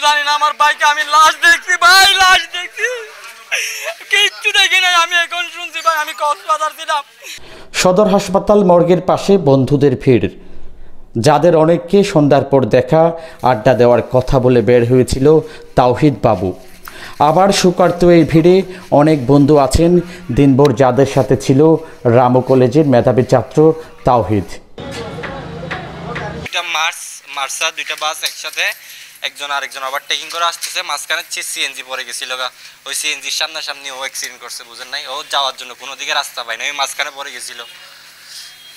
জানি না, আমার ভাইকে আমি লাশ দেখছি ভাই, লাশ দেখছি, কিচ্ছু দেখি নাই। আমি এখন শুনছি ভাই, আমি কক্সবাজার ছিলাম। সদর হাসপাতাল মর্গের পাশে বন্ধুদের ভিড়, যাদের অনেককে সন্ধ্যার পর দেখা, আড্ডা দেওয়ার কথা বলে বের হয়েছিল তাওহিদ বাবু। আবার সুকার্ত এই ভিড়ে অনেক বন্ধু আছেন দিনভর যাদের সাথে ছিল রামু কলেজের মেধাবী ছাত্র তাওহিদ। দুইটা বাস একসাথে, একজন আরেকজন আবার টেকিং করে আসতেছে, মাঝখানে সিএনজি পরে গেছিল, ওই সিএনজির সামনাসামনি ও অ্যাক্সিডেন্ট করছে, বুঝেন নাই? ও যাওয়ার জন্য কোনো দিকে রাস্তা পায় না, ওই মাঝখানে পরে গেছিল।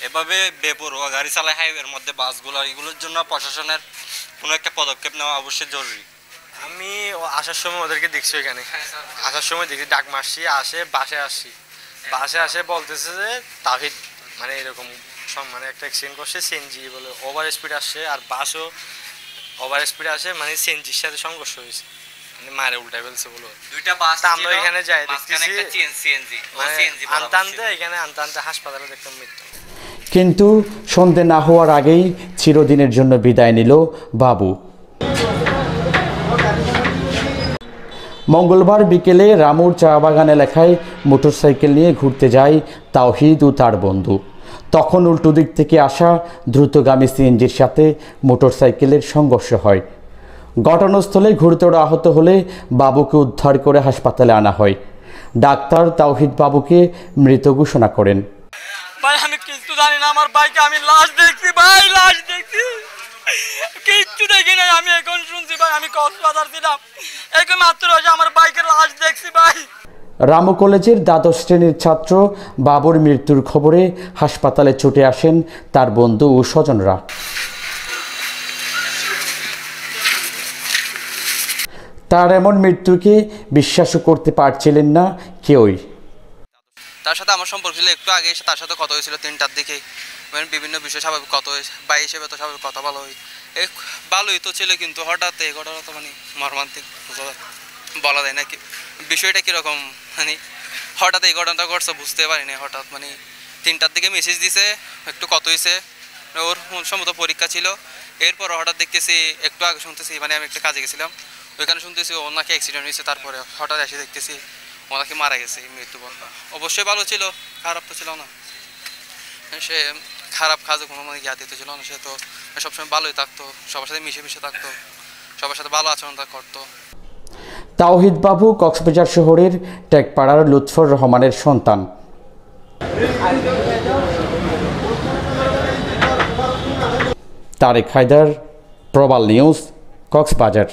এভাবে বেপরোয়া গাড়ি চালায় হাইওয়ের মধ্যে বাসগুলো, এগুলোর জন্য প্রশাসনের কোনো একটা পদক্ষেপ নেওয়া অবশ্যই জরুরি। আমি আসার সময় ওদেরকে দেখছি, ওইখানে আসার সময় দেখি ডাক মারছি, বাসে আসে বলতেছে যে তাহিদ মানে এরকম মানে একটা অ্যাক্সিডেন্ট করছে, সিএনজি বলে ওভার স্পিড আসছে, আর বাসও ওভার স্পিড আসে, মানে সিএনজির সাথে সংঘর্ষ হয়েছে, মানে মারে উল্টাই ফেলছে বলো। দুইটা বাস আমরা এখানে যাই দেখতেছি আনতে আনতে হাসপাতালে দেখতাম মৃত্যু। কিন্তু সন্ধে না হওয়ার আগেই চিরদিনের জন্য বিদায় নিল বাবু। মঙ্গলবার বিকেলে রামুর চা বাগান এলাকায় মোটরসাইকেল নিয়ে ঘুরতে যায় তাওহিদ ও তার বন্ধু। তখন উল্টো দিক থেকে আসা দ্রুতগামী সিএনজির সাথে মোটরসাইকেলের সংঘর্ষ হয়। ঘটনাস্থলে গুরুতর আহত হলে বাবুকে উদ্ধার করে হাসপাতালে আনা হয়। ডাক্তার তাওহিদ বাবুকে মৃত ঘোষণা করেন। ভাই আমি কিছু জানি না, আমার ভাইকে আমি লাশ দেখছি ভাই, লাশ দেখছি, কিচ্ছু দেখি নাই। আমি এখন শুনছি ভাই, আমি কক্সবাজার ছিলাম, এখন মাত্র আমার বাইকের লাশ দেখছি ভাই। রামু কলেজের দ্বাদশ শ্রেণীর ছাত্র বাবুর মৃত্যুর খবরে হাসপাতালে ছুটে আসেন তার বন্ধু ও স্বজনরা। তার এমন মৃত্যুকে বিশ্বাসও করতে পারছিলেন না কেউই। তার সাথে আমার সম্পর্ক ছিল একটু আগে, তার সাথে কথা হয়েছিল 3টার দিকে, মানে বিভিন্ন বিষয়ে স্বাভাবিক কথা হয়েছে, ভাই হিসেবে তো স্বাভাবিক কথা ভালো হয়, ভালোই তো ছিল, কিন্তু হঠাৎ এই ঘটনা তো মানে মর্মান্তিক, বলা যায় না কি বিষয়টা কীরকম, মানে হঠাৎ এই ঘটনাটা ঘটছে বুঝতে পারিনি। হঠাৎ মানে 3টার দিকে মেসেজ দিছে, একটু কত হয়েছে, ওর সম্ভবত পরীক্ষা ছিল, এরপর হঠাৎ দেখতেছি, একটু আগে শুনতেছি, মানে আমি একটা কাজে গেছিলাম, ওইখানে শুনতেছি ও নাকি অ্যাক্সিডেন্ট হয়েছে, তারপরে হঠাৎ এসে দেখতেছি ওনাকে মারা গেছে মৃত্যুবরণ। অবশ্যই ভালো ছিল, খারাপ তো ছিল না, সে খারাপ কাজে কোনো মানে ইয়া দিতে ছিল না, সে তো সবসময় ভালোই থাকতো, সবার সাথে মিশে থাকতো, সবার সাথে ভালো আচরণ করতো। তাওহিদ বাবু কক্সবাজার শহরের টেকপাড়ার লুৎফর রহমানের সন্তান। তারেক হায়দার, প্রবাল নিউজ, কক্সবাজার।